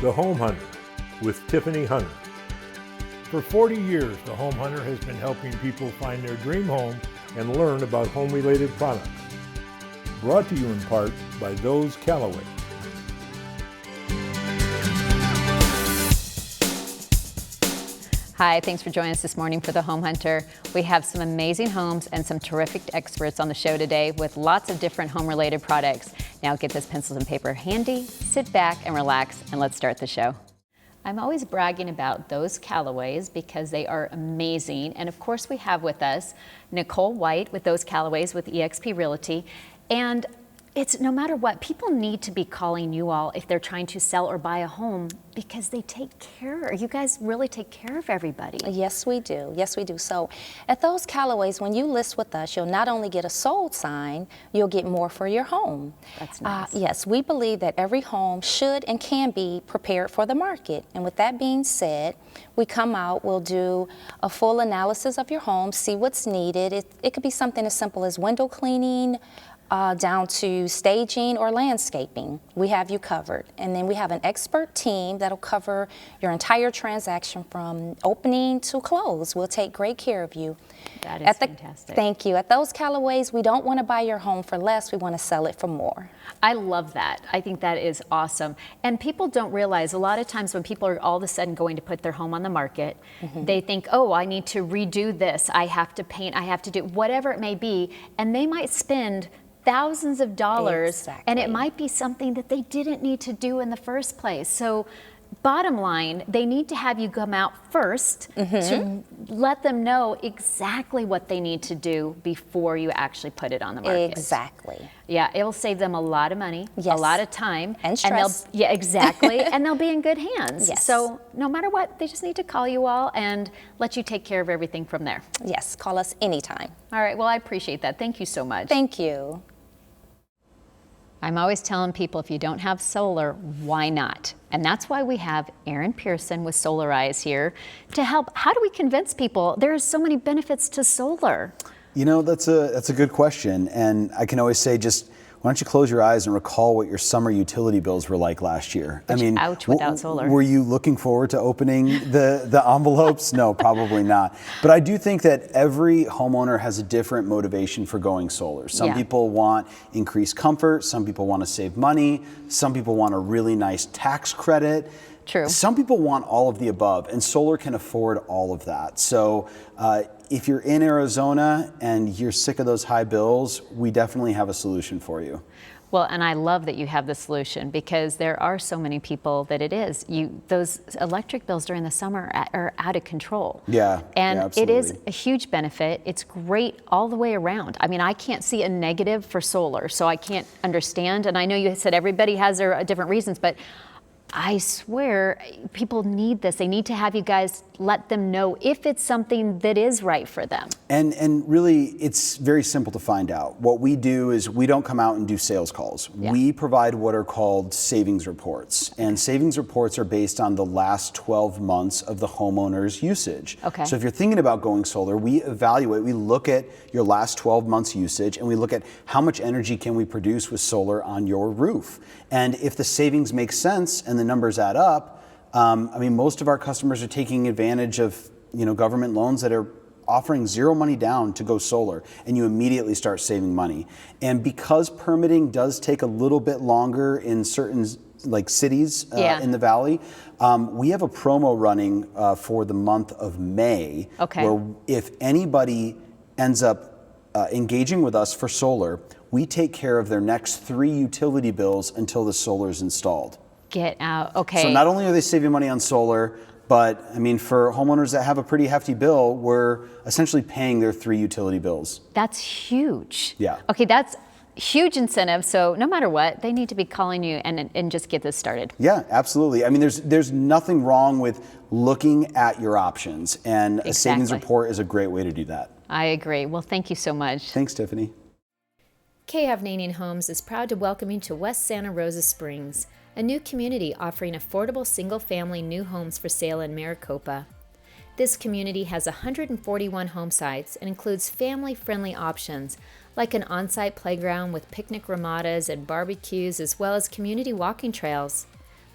The Home Hunter with Tiffany Hunter. For 40 years, The Home Hunter has been helping people find their dream home and learn about home-related products. Brought to you in part by Those Callaway. Hi, thanks for joining us this morning for The Home Hunter. We have some amazing homes and some terrific experts on the show today with lots of different home-related products. Now get those pencils and paper handy, sit back and relax, and let's start the show. I'm always bragging about Those Callaways because they are amazing. And of course we have with us Nicole White with Those Callaways with eXp Realty. And it's no matter what, people need to be calling you all if they're trying to sell or buy a home because they take care. You guys really take care of everybody. Yes, we do. Yes, we do. So at Those Callaways, when you list with us, you'll not only get a sold sign, you'll get more for your home. That's nice. Yes, we believe that every home should and can be prepared for the market. And with that being said, we come out, we'll do a full analysis of your home, see what's needed. It could be something as simple as window cleaning, down to staging or landscaping. We have you covered. And then we have an expert team that'll cover your entire transaction from opening to close. We'll take great care of you. That is fantastic. Thank you. At Those Callaways, we don't want to buy your home for less, we want to sell it for more. I love that. I think that is awesome. And people don't realize a lot of times when people are all of a sudden going to put their home on the market, they think, oh, I need to redo this. I have to paint, I have to do whatever it may be. And they might spend thousands of dollars, exactly. And it might be something that they didn't need to do in the first place. So bottom line, they need to have you come out first to let them know exactly what they need to do before you actually put it on the market. Exactly. Yeah, it will save them a lot of money, Yes. a lot of time. And stress. Yeah, exactly. And they'll be in good hands. Yes. So no matter what, they just need to call you all and let you take care of everything from there. Yes, call us anytime. All right, well, I appreciate that. Thank you so much. Thank you. I'm always telling people if you don't have solar, why not? And that's why we have Aaron Pearson with Solarize here to help. How do we convince people? There are so many benefits to solar. You know, that's a good question. And I can always say, just why don't you close your eyes and recall what your summer utility bills were like last year? Ouch, without solar. Were you looking forward to opening the envelopes? No, probably not. But I do think that every homeowner has a different motivation for going solar. Some people want increased comfort. Some people want to save money. Some people want a really nice tax credit. True. Some people want all of the above, and solar can afford all of that. So if you're in Arizona and you're sick of those high bills, we definitely have a solution for you. Well, and I love that you have the solution because there are so many people that it is. Those electric bills during the summer are out of control. Yeah, and yeah, it is a huge benefit. It's great all the way around. I mean, I can't see a negative for solar, so I can't understand. And I know you said everybody has their different reasons, but I swear people need this. They need to have you guys let them know if it's something that is right for them. And really, it's very simple to find out. What we do is we don't come out and do sales calls. Yeah. We provide what are called savings reports. And savings reports are based on the last 12 months of the homeowner's usage. Okay. So if you're thinking about going solar, we evaluate, we look at your last 12 months usage and we look at how much energy can we produce with solar on your roof. And if the savings make sense and the numbers add up, I mean, most of our customers are taking advantage of, government loans that are offering zero money down to go solar, and you immediately start saving money. And because permitting does take a little bit longer in certain cities in the valley, we have a promo running for the month of May, where if anybody ends up engaging with us for solar, we take care of their next 3 utility bills until the solar is installed. Get out. Okay. So not only are they saving money on solar, but I mean, for homeowners that have a pretty hefty bill, we're essentially paying their 3 utility bills. That's huge. Yeah. Okay, that's huge incentive. So no matter what, they need to be calling you and just get this started. Yeah, absolutely. I mean, there's nothing wrong with looking at your options, and a savings report is a great way to do that. I agree. Well, thank you so much. Thanks, Tiffany. K. Hovnanian Homes is proud to welcome you to West Santa Rosa Springs, a new community offering affordable single-family new homes for sale in Maricopa. This community has 141 home sites and includes family-friendly options like an on-site playground with picnic ramadas and barbecues, as well as community walking trails.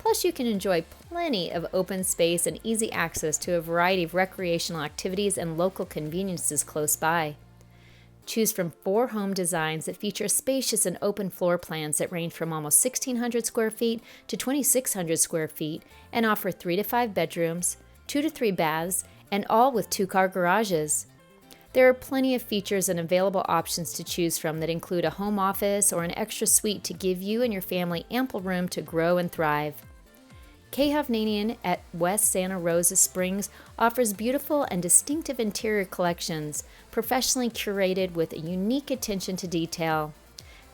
Plus, you can enjoy plenty of open space and easy access to a variety of recreational activities and local conveniences close by. Choose from 4 home designs that feature spacious and open floor plans that range from almost 1,600 square feet to 2,600 square feet and offer 3 to 5 bedrooms, 2 to 3 baths, and all with 2-car garages. There are plenty of features and available options to choose from that include a home office or an extra suite to give you and your family ample room to grow and thrive. K. Hovnanian at West Santa Rosa Springs offers beautiful and distinctive interior collections, professionally curated with a unique attention to detail.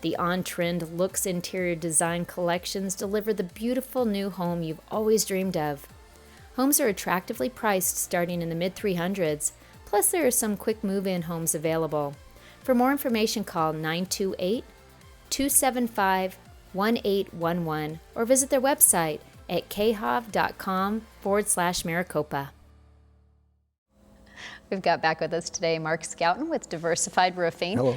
The on-trend Looks interior design collections deliver the beautiful new home you've always dreamed of. Homes are attractively priced starting in the mid-300s, plus there are some quick move-in homes available. For more information, call 928-275-1811 or visit their website at khov.com/Maricopa. We've got back with us today Mark Scouten with Diversified Roofing. Hello.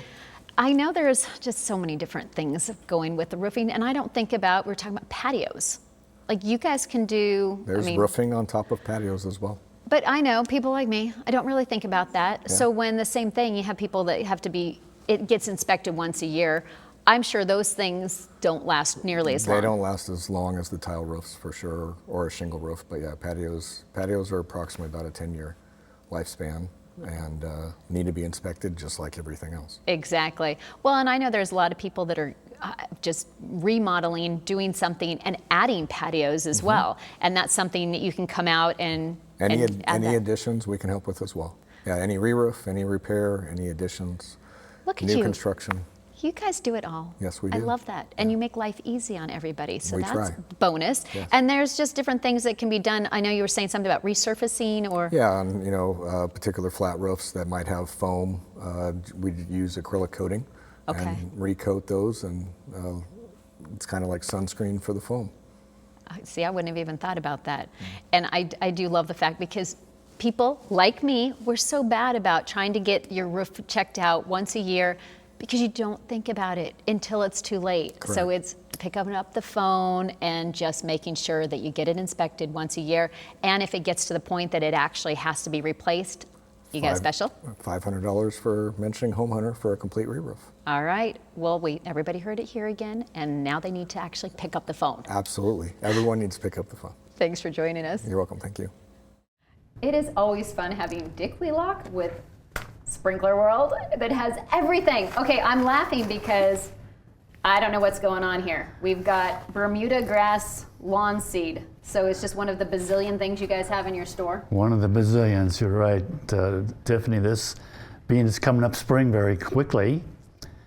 I know there's just so many different things going with the roofing, and I don't think about, we're talking about patios. Like you guys can do, There's roofing on top of patios as well. But I know people like me, I don't really think about that. Yeah. So when the same thing, you have people that have to be, it gets inspected once a year. I'm sure those things don't last nearly as long. They don't last as long as the tile roofs for sure, or a shingle roof. But yeah, patios are approximately about a 10-year lifespan and need to be inspected just like everything else. Exactly. Well, and I know there's a lot of people that are just remodeling, doing something, and adding patios as well. And that's something that you can come out and Any add that. additions we can help with as well. Yeah, any re-roof, any repair, any additions, Look at new you. construction. You guys do it all. Yes, we I do. love that. And you make life easy on everybody. So We that's try. bonus. Yes. And there's just different things that can be done. I know you were saying something about resurfacing or. Yeah, and particular flat roofs that might have foam, we use acrylic coating Okay. and recoat those, and it's kind of like sunscreen for the foam. See, I wouldn't have even thought about that. And I do love the fact because people like me, we're so bad about trying to get your roof checked out once a year because you don't think about it until it's too late. Correct. So it's picking up the phone and just making sure that you get it inspected once a year. And if it gets to the point that it actually has to be replaced, you got a special? $500 for mentioning Home Hunter for a complete re-roof. All right. Well, everybody heard it here again, and now they need to actually pick up the phone. Absolutely. Everyone needs to pick up the phone. Thanks for joining us. You're welcome. Thank you. It is always fun having Dick Wheelock with Sprinkler World that has everything. Okay, I'm laughing because I don't know what's going on here. We've got Bermuda grass lawn seed. So it's just one of the bazillion things you guys have in your store? One of the bazillions, you're right. Tiffany, this being it's coming up spring very quickly,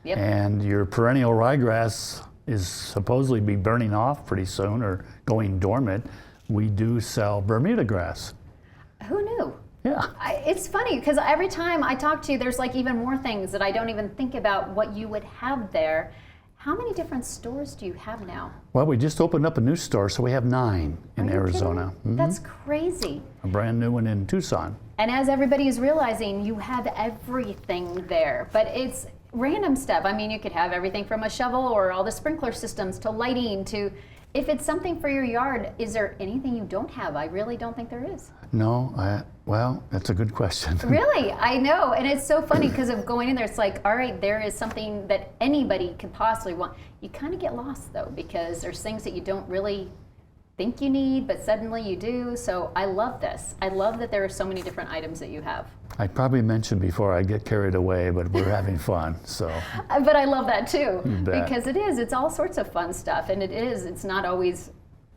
Yep. and your perennial ryegrass is supposedly be burning off pretty soon or going dormant, we do sell Bermuda grass. Who knew? Yeah. It's funny because every time I talk to you, there's like even more things that I don't even think about what you would have there. How many different stores do you have now? Well, we just opened up a new store, so we have 9 in Are you Arizona. kidding? That's crazy. A brand new one in Tucson. And as everybody is realizing, you have everything there, but it's random stuff. I mean, you could have everything from a shovel or all the sprinkler systems to lighting to, if it's something for your yard, is there anything you don't have? I really don't think there is. No, well, that's a good question. Really, I know, and it's so funny because of going in there, it's like, all right, there is something that anybody could possibly want. You kind of get lost though, because there's things that you don't really think you need, but suddenly you do. So I love this. I love that there are so many different items that you have. I probably mentioned before I get carried away, but we're having fun, so. But I love that too, You bet. because it's all sorts of fun stuff, and it's not always,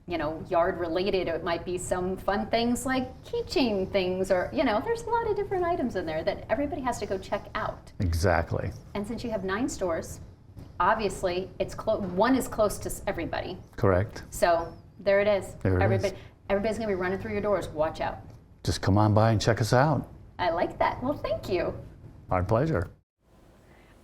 yard related. It might be some fun things like keychain things, or, there's a lot of different items in there that everybody has to go check out. Exactly. And since you have 9 stores, obviously one is close to everybody. Correct. So there it is. There it is. Everybody's gonna be running through your doors. Watch out. Just come on by and check us out. I like that. Well, thank you. Our pleasure.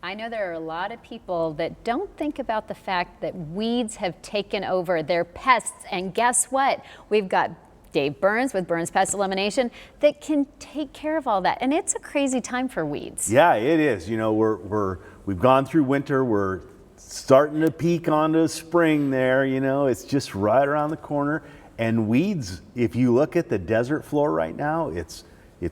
I know there are a lot of people that don't think about the fact that weeds have taken over. They're pests, and guess what? We've got Dave Burns with Burns Pest Elimination that can take care of all that. And it's a crazy time for weeds. Yeah, it is. We've gone through winter. We're starting to peak onto spring there, you know, it's just right around the corner. And weeds, if you look at the desert floor right now, it's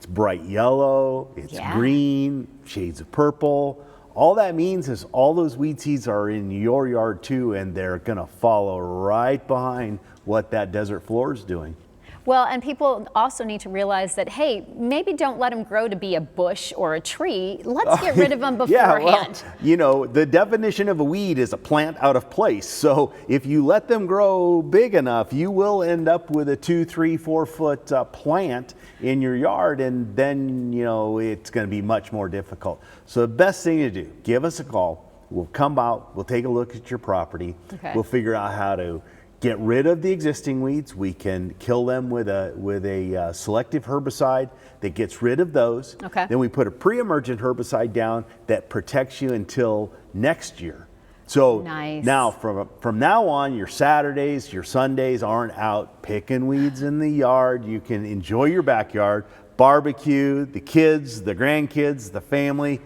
bright yellow, it's green, shades of purple. All that means is all those weed seeds are in your yard too, and they're gonna follow right behind what that desert floor is doing. Well, and people also need to realize that, hey, maybe don't let them grow to be a bush or a tree. Let's get rid of them beforehand. Yeah, well, you know, the definition of a weed is a plant out of place. So if you let them grow big enough, you will end up with a 2, 3, 4 foot plant in your yard, and then, you know, it's going to be much more difficult. So the best thing to do, give us a call. We'll come out, we'll take a look at your property. Okay. We'll figure out how to get rid of the existing weeds. We can kill them with a selective herbicide that gets rid of those. Okay. Then we put a pre-emergent herbicide down that protects you until next year. So nice. Now from now on, your Saturdays, your Sundays aren't out picking weeds in the yard. You can enjoy your backyard, barbecue, the kids, the grandkids, the family.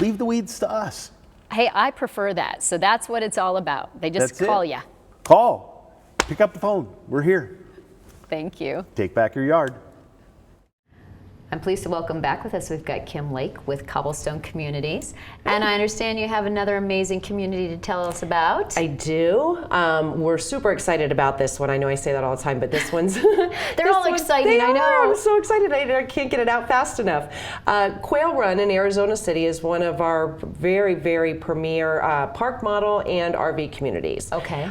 Leave the weeds to us. Hey, I prefer that. So that's what it's all about. They just That's call it. you. Call, pick up the phone. We're here. Thank you. Take back your yard. I'm pleased to welcome back with us. We've got Kim Lake with Cobblestone Communities. And I understand you have another amazing community to tell us about. I do. We're super excited about this one. I know I say that all the time, but this one's... They're all exciting, I know. I'm so excited. I can't get it out fast enough. Quail Run in Arizona City is one of our very, very premier park model and RV communities. Okay.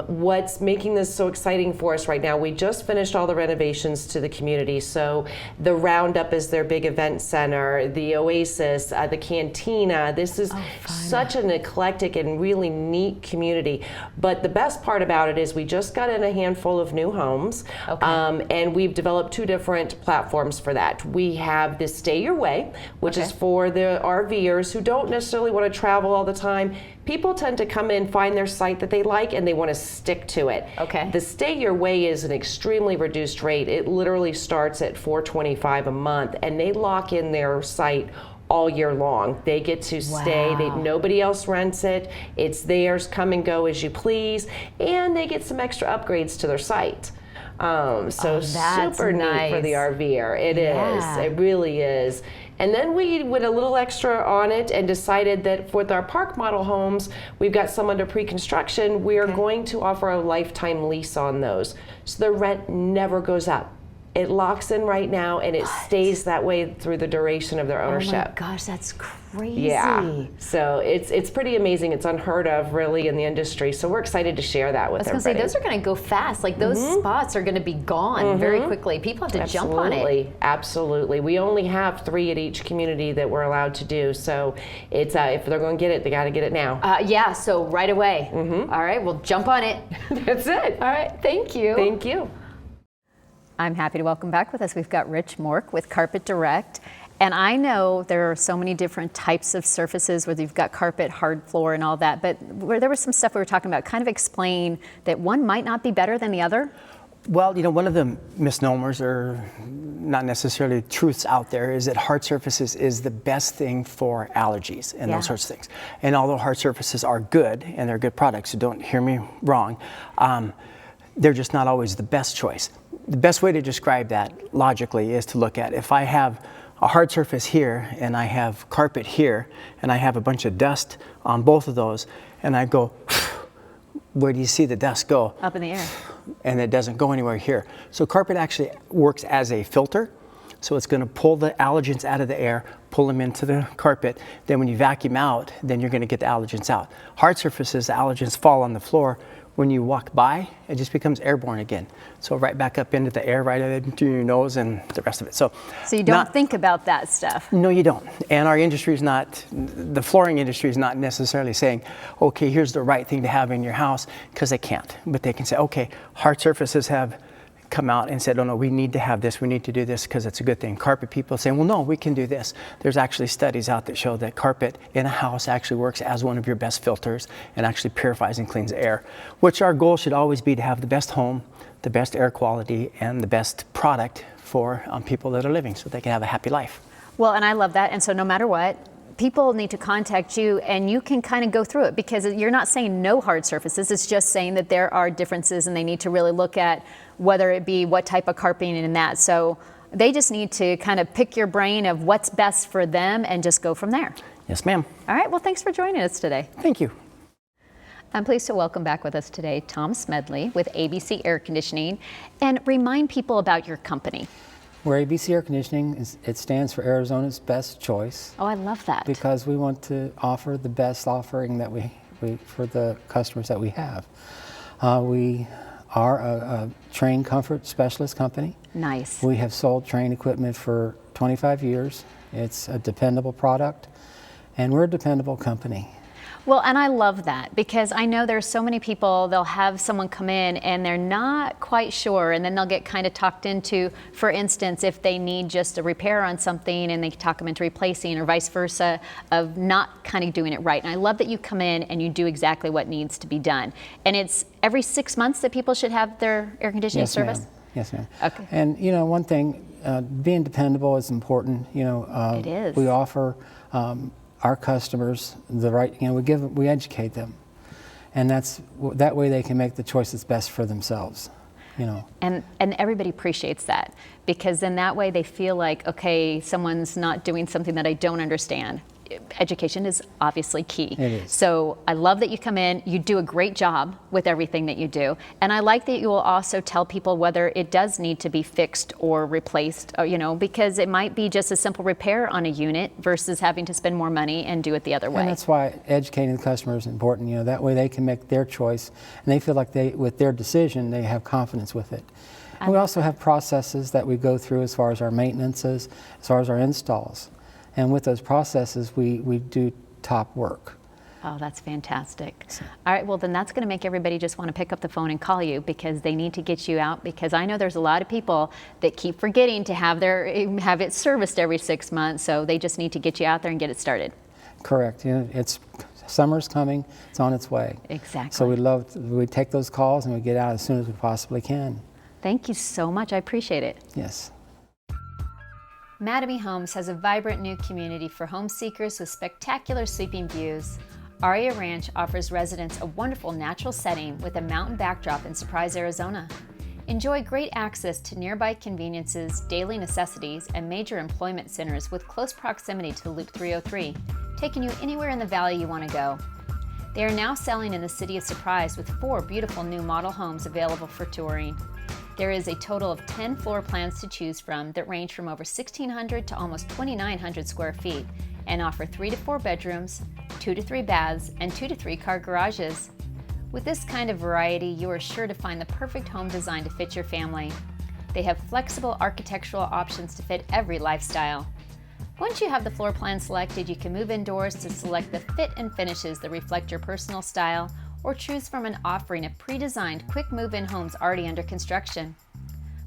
What's making this so exciting for us right now, we just finished all the renovations to the community. So the Roundup is their big event center, the Oasis, the Cantina. This is such an eclectic and really neat community. But the best part about it is we just got in a handful of new homes, and we've developed 2 different platforms for that. We have the Stay Your Way, which is for the RVers who don't necessarily want to travel all the time. People tend to come in, find their site that they like, and they want to stick to it. Okay. The Stay Your Way is an extremely reduced rate. It literally starts at $425 a month, and they lock in their site all year long. They get to stay. Nobody else rents it. It's theirs. Come and go as you please, and they get some extra upgrades to their site. So super neat for the RVer. It is. It really is. And then we went a little extra on it and decided that with our park model homes, we've got some under pre-construction. We are going to offer a lifetime lease on those. So the rent never goes up. It locks in right now, and it stays that way through the duration of their ownership. Oh my gosh, that's crazy. Yeah, so it's pretty amazing. It's unheard of, really, in the industry. So we're excited to share that with everybody. I was going to say, those are going to go fast. Like, those spots are going to be gone very quickly. People have to jump on it. Absolutely. We only have 3 at each community that we're allowed to do. So it's if they're going to get it, they got to get it now. Yeah, so right away. All right, well, jump on it. That's it. All right, thank you. Thank you. I'm happy to welcome back with us. We've got Rich Mork with Carpet Direct. And I know there are so many different types of surfaces, whether you've got carpet, hard floor, and all that, but there was some stuff we were talking about. Kind of explain that one might not be better than the other? Well, you know, one of the misnomers, or not necessarily truths out there, is that hard surfaces is the best thing for allergies and those sorts of things. And although hard surfaces are good, and they're good products, so don't hear me wrong, they're just not always the best choice. The best way to describe that logically is to look at, if I have a hard surface here and I have carpet here and I have a bunch of dust on both of those, and I go, where do you see the dust go? Up in the air. And it doesn't go anywhere here. So carpet actually works as a filter. So it's going to pull the allergens out of the air, pull them into the carpet. Then when you vacuum out, then you're going to get the allergens out. Hard surfaces, the allergens fall on the floor. When you walk by, it just becomes airborne again. So right back up into the air, right into your nose and the rest of it. So you don't think about that stuff? No, you don't. And our industry is not, the flooring industry is not necessarily saying, okay, here's the right thing to have in your house, because they can't. But they can say, okay, hard surfaces have come out and said, oh no, we need to have this, we need to do this because it's a good thing. Carpet people saying, well, no, we can do this. There's actually studies out that show that carpet in a house actually works as one of your best filters and actually purifies and cleans air, which our goal should always be to have the best home, the best air quality, and the best product for people that are living so they can have a happy life. Well, and I love that. And so no matter what, people need to contact you and you can kind of go through it, because you're not saying no hard surfaces. It's just saying that there are differences and they need to really look at whether it be what type of carpeting and that. So they just need to kind of pick your brain of what's best for them and just go from there. Yes, ma'am. All right, well, thanks for joining us today. Thank you. I'm pleased to welcome back with us today Tom Smedley with ABC Air Conditioning, and remind people about your company. We're ABC Air Conditioning. It stands for Arizona's Best Choice. Oh, I love that. Because we want to offer the best offering that we for the customers that we have. We are a Trane comfort specialist company. Nice. We have sold Trane equipment for 25 years. It's a dependable product, and we're a dependable company. Well, and I love that, because I know there's so many people, they'll have someone come in and they're not quite sure, and then they'll get kind of talked into, for instance, if they need just a repair on something and they talk them into replacing, or vice versa, of not kind of doing it right. And I love that you come in and you do exactly what needs to be done. And it's every 6 months that people should have their air conditioning service? Ma'am. Yes, ma'am. Okay. And you know, one thing, being dependable is important. You know, it is. We offer our customers the right, you know, we educate them, and that way they can make the choice that's best for themselves, you know. And everybody appreciates that, because then that way they feel like, okay, someone's not doing something that I don't understand. Education is obviously key. It is. So I love that you come in, you do a great job with everything that you do. And I like that you will also tell people whether it does need to be fixed or replaced, or, you know, because it might be just a simple repair on a unit versus having to spend more money and do it the other way. And that's why educating the customer is important. You know, that way they can make their choice, and they feel like with their decision, they have confidence with it. And we also have processes that we go through as far as our maintenances, as far as our installs. And with those processes, we do top work. Oh, that's fantastic. All right, well, then that's going to make everybody just want to pick up the phone and call you, because they need to get you out, because I know there's a lot of people that keep forgetting to have it serviced every 6 months, so they just need to get you out there and get it started. Correct. You know, summer's coming, it's on its way. Exactly. So we take those calls and we get out as soon as we possibly can. Thank you so much. I appreciate it. Yes. Mattamy Homes has a vibrant new community for home seekers with spectacular sweeping views. Aria Ranch offers residents a wonderful natural setting with a mountain backdrop in Surprise, Arizona. Enjoy great access to nearby conveniences, daily necessities, and major employment centers with close proximity to Loop 303, taking you anywhere in the valley you want to go. They are now selling in the city of Surprise with 4 beautiful new model homes available for touring. There is a total of 10 floor plans to choose from that range from over 1,600 to almost 2,900 square feet and offer 3 to 4 bedrooms, 2 to 3 baths, and 2 to 3 car garages. With this kind of variety, you are sure to find the perfect home design to fit your family. They have flexible architectural options to fit every lifestyle. Once you have the floor plan selected, you can move indoors to select the fit and finishes that reflect your personal style, or choose from an offering of pre-designed quick move-in homes already under construction.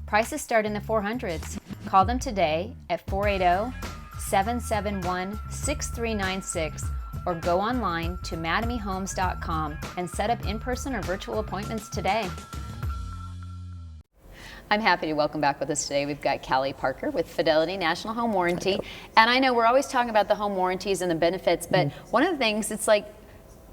Prices start in the 400s. Call them today at 480-771-6396 or go online to mattamyhomes.com and set up in-person or virtual appointments today. I'm happy to welcome back with us today. We've got Callie Parker with Fidelity National Home Warranty. And I know we're always talking about the home warranties and the benefits, but one of the things, it's like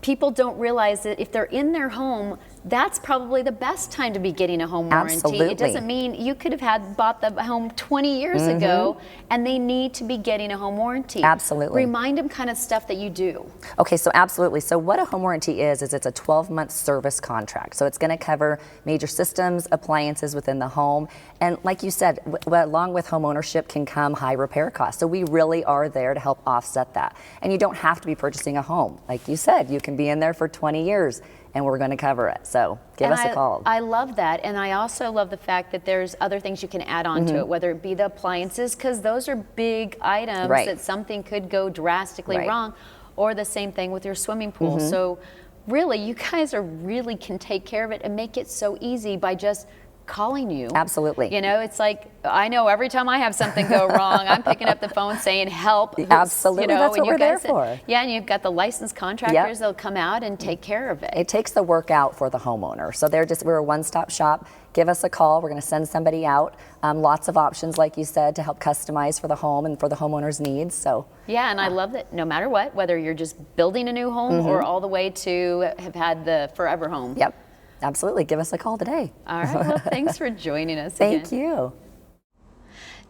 people don't realize that if they're in their home, that's probably the best time to be getting a home warranty. Absolutely. It doesn't mean you could have bought the home 20 years ago, and they need to be getting a home warranty. Absolutely. Remind them kind of stuff that you do. Okay, so absolutely. So what a home warranty is it's a 12-month service contract. So it's going to cover major systems, appliances within the home. And like you said, along with home ownership can come high repair costs. So we really are there to help offset that. And you don't have to be purchasing a home. Like you said, you can be in there for 20 years and we're going to cover it. So give us a call. I love that. And I also love the fact that there's other things you can add on to it, whether it be the appliances, because those are big items that something could go drastically wrong, or the same thing with your swimming pool. So really, you guys really can take care of it and make it so easy by just calling you. Absolutely. You know, it's like, I know every time I have something go wrong, I'm picking up the phone saying help. Absolutely, You know, that's and what you we're there guys- for. Yeah, and you've got the licensed contractors that'll come out and take care of it. It takes the work out for the homeowner. So we're a one-stop shop. Give us a call. We're going to send somebody out. Lots of options, like you said, to help customize for the home and for the homeowner's needs. So Yeah, and I love that no matter what, whether you're just building a new home or all the way to have had the forever home. Yep, absolutely. Give us a call today. All right, well, thanks for joining us Thank again. you.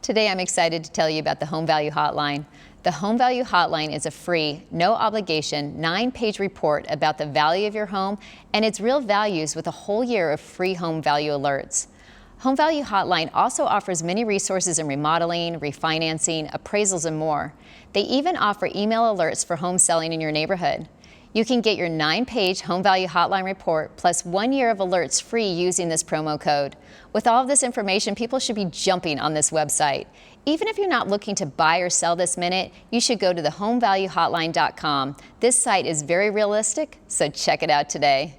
Today I'm excited to tell you about the Home Value Hotline. The Home Value Hotline is a free, no obligation, 9-page report about the value of your home and its real values with a whole year of free home value alerts. Home Value Hotline also offers many resources in remodeling, refinancing, appraisals, and more. They even offer email alerts for home selling in your neighborhood. You can get your 9-page Home Value Hotline report plus 1 year of alerts free using this promo code. With all of this information, people should be jumping on this website. Even if you're not looking to buy or sell this minute, you should go to thehomevaluehotline.com. This site is very realistic, so check it out today.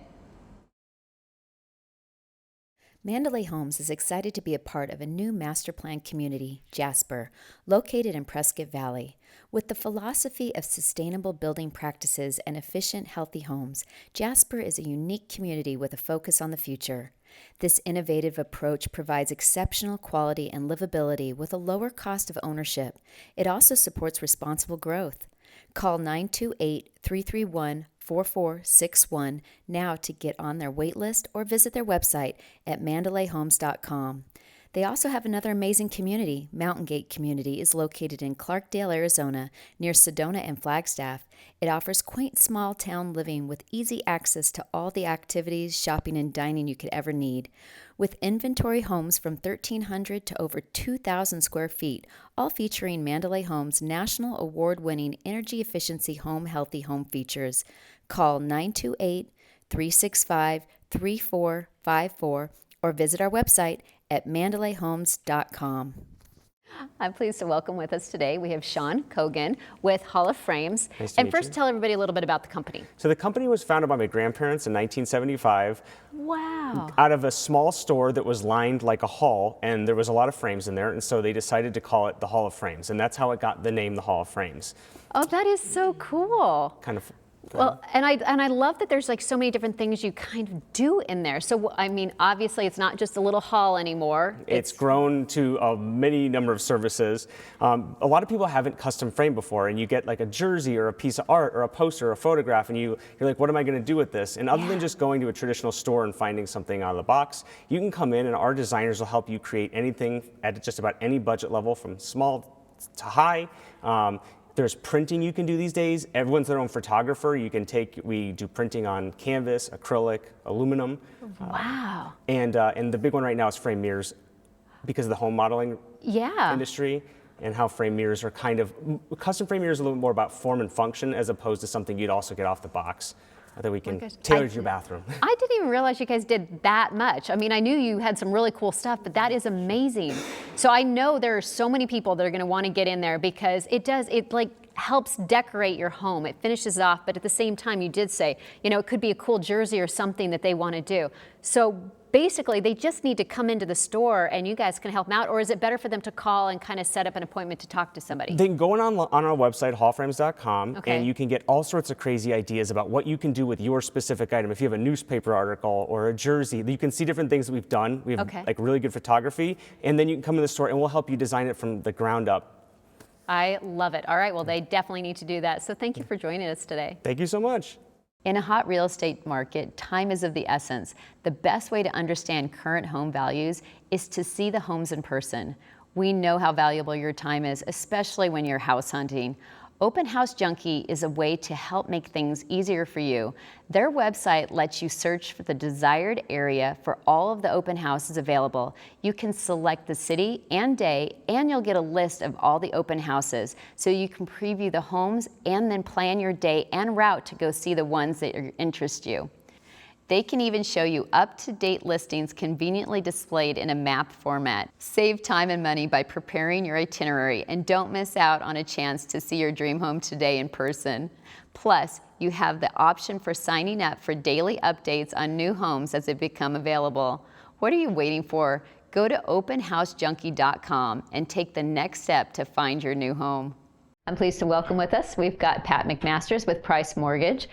Mandalay Homes is excited to be a part of a new master plan community, Jasper, located in Prescott Valley. With the philosophy of sustainable building practices and efficient, healthy homes, Jasper is a unique community with a focus on the future. This innovative approach provides exceptional quality and livability with a lower cost of ownership. It also supports responsible growth. Call 928-331-4461 now to get on their wait list or visit their website at mandalayhomes.com. They also have another amazing community. Mountain Gate Community is located in Clarkdale, Arizona, near Sedona and Flagstaff. It offers quaint small town living with easy access to all the activities, shopping, and dining you could ever need. With inventory homes from 1,300 to over 2,000 square feet, all featuring Mandalay Homes' national award-winning energy efficiency home healthy home features. Call 928-365-3454 or visit our website at mandalayhomes.com. I'm pleased to welcome with us today, we have Sean Cogan with Hall of Frames. Nice to and meet first you. tell everybody a little bit about the company. So the company was founded by my grandparents in 1975 Wow. out of a small store that was lined like a hall, and there was a lot of frames in there, and so they decided to call it the Hall of Frames, and that's how it got the name the Hall of Frames. Oh, that is so cool. Kind of. Well, and I love that there's like so many different things you kind of do in there. So, I mean, obviously it's not just a little hall anymore. It's grown to a many number of services. A lot of people haven't custom framed before, and you get like a jersey or a piece of art or a poster or a photograph, and you're like, what am I going to do with this? And other than just going to a traditional store and finding something out of the box, you can come in and our designers will help you create anything at just about any budget level, from small to high. There's printing you can do these days. Everyone's their own photographer. We do printing on canvas, acrylic, aluminum. Wow. And the big one right now is frame mirrors, because of the home modeling industry and how frame mirrors are kind of, custom frame mirrors are a little bit more about form and function as opposed to something you'd also get off the box that we can tailor to your bathroom. I didn't even realize you guys did that much. I mean, I knew you had some really cool stuff, but that is amazing. So I know there are so many people that are going to want to get in there because it like helps decorate your home. It finishes it off, but at the same time, you did say, you know, it could be a cool jersey or something that they want to do. So basically, they just need to come into the store and you guys can help them out, or is it better for them to call and kind of set up an appointment to talk to somebody? They can go on our website, hallframes.com, Okay. and you can get all sorts of crazy ideas about what you can do with your specific item. If you have a newspaper article or a jersey, you can see different things that we've done. We have like really good photography, and then you can come in the store and we'll help you design it from the ground up. I love it. All right, well, they definitely need to do that. So thank you for joining us today. Thank you so much. In a hot real estate market, time is of the essence. The best way to understand current home values is to see the homes in person. We know how valuable your time is, especially when you're house hunting. Open House Junkie is a way to help make things easier for you. Their website lets you search for the desired area for all of the open houses available. You can select the city and day, and you'll get a list of all the open houses, so you can preview the homes and then plan your day and route to go see the ones that interest you. They can even show you up-to-date listings conveniently displayed in a map format. Save time and money by preparing your itinerary, and don't miss out on a chance to see your dream home today in person. Plus, you have the option for signing up for daily updates on new homes as they become available. What are you waiting for? Go to openhousejunkie.com and take the next step to find your new home. I'm pleased to welcome with us, we've got Pat McMasters with Price Mortgage.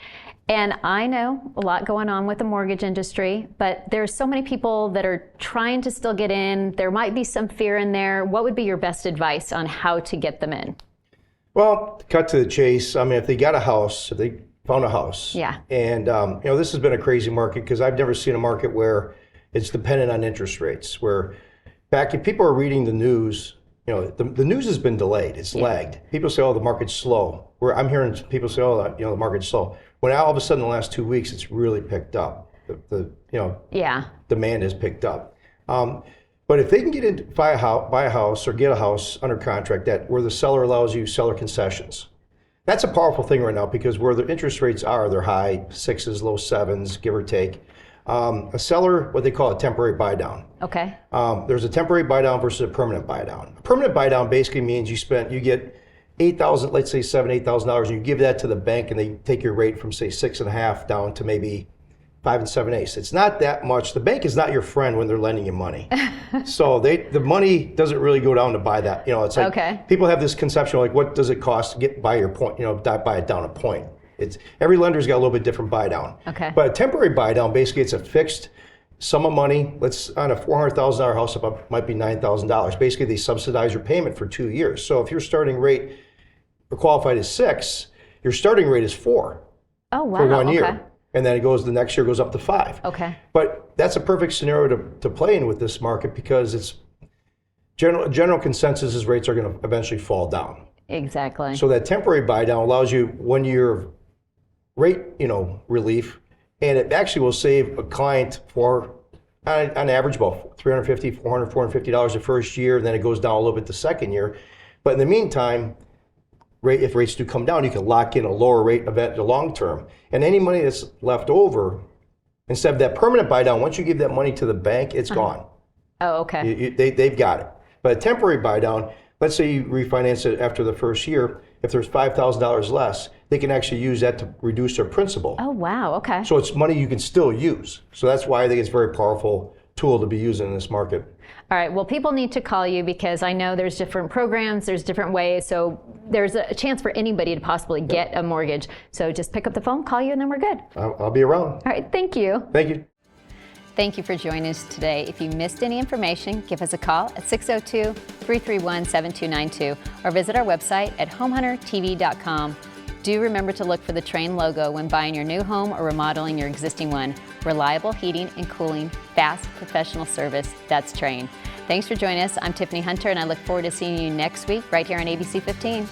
And I know a lot going on with the mortgage industry, but there's so many people that are trying to still get in. There might be some fear in there. What would be your best advice on how to get them in? Well, to cut to the chase, I mean, if they got a house, if they found a house, yeah, and this has been a crazy market because I've never seen a market where it's dependent on interest rates. Where back if people are reading the news, the news has been delayed. It's lagged. People say, "Oh, the market's slow." Where I'm hearing people say, "Oh, the market's slow." When all of a sudden, the last 2 weeks, it's really picked up. The demand has picked up. But if they can get in, buy a house or get a house under contract where the seller allows you seller concessions, that's a powerful thing right now because where the interest rates are, they're high 6s, low 7s, give or take. A seller, what they call a temporary buy down. Okay. There's a temporary buy down versus a permanent buy down. A permanent buy down basically means you get $8,000, let's say $7,000, $8,000, and you give that to the bank, and they take your rate from say 6.5 down to maybe 5 7/8. It's not that much. The bank is not your friend when they're lending you money. So the money doesn't really go down to buy that. It's like people have this conception like, what does it cost to buy your point? Buy it down a point. Every lender's got a little bit different buy down. Okay. But a temporary buy down, basically, it's a fixed sum of money. On a $400,000 house, it might be $9,000. Basically, they subsidize your payment for 2 years. So if your starting rate qualified is 6, your starting rate is 4. Oh wow! For 1 year. Okay. And then the next year goes up to 5. Okay. But that's a perfect scenario to play in with this market because it's general consensus is rates are going to eventually fall down. Exactly. So that temporary buy down allows you 1 year rate, relief, and it actually will save a client for on average about $350, $400, $450 the first year, and then it goes down a little bit the second year. But in the meantime, if rates do come down, you can lock in a lower rate event in the long term. And any money that's left over, instead of that permanent buy down, once you give that money to the bank, it's gone. Oh, okay. They've got it. But a temporary buy down, let's say you refinance it after the first year, if there's $5,000 less, they can actually use that to reduce their principal. Oh, wow. Okay. So it's money you can still use. So that's why I think it's a very powerful tool to be using in this market. All right, well, people need to call you because I know there's different programs, there's different ways, so there's a chance for anybody to possibly get a mortgage. So just pick up the phone, call you, and then we're good. I'll be around. All right, thank you. Thank you. Thank you for joining us today. If you missed any information, give us a call at 602-331-7292 or visit our website at homehuntertv.com. Do remember to look for the Trane logo when buying your new home or remodeling your existing one. Reliable heating and cooling, fast professional service, that's Trane. Thanks for joining us. I'm Tiffany Hunter, and I look forward to seeing you next week right here on ABC 15.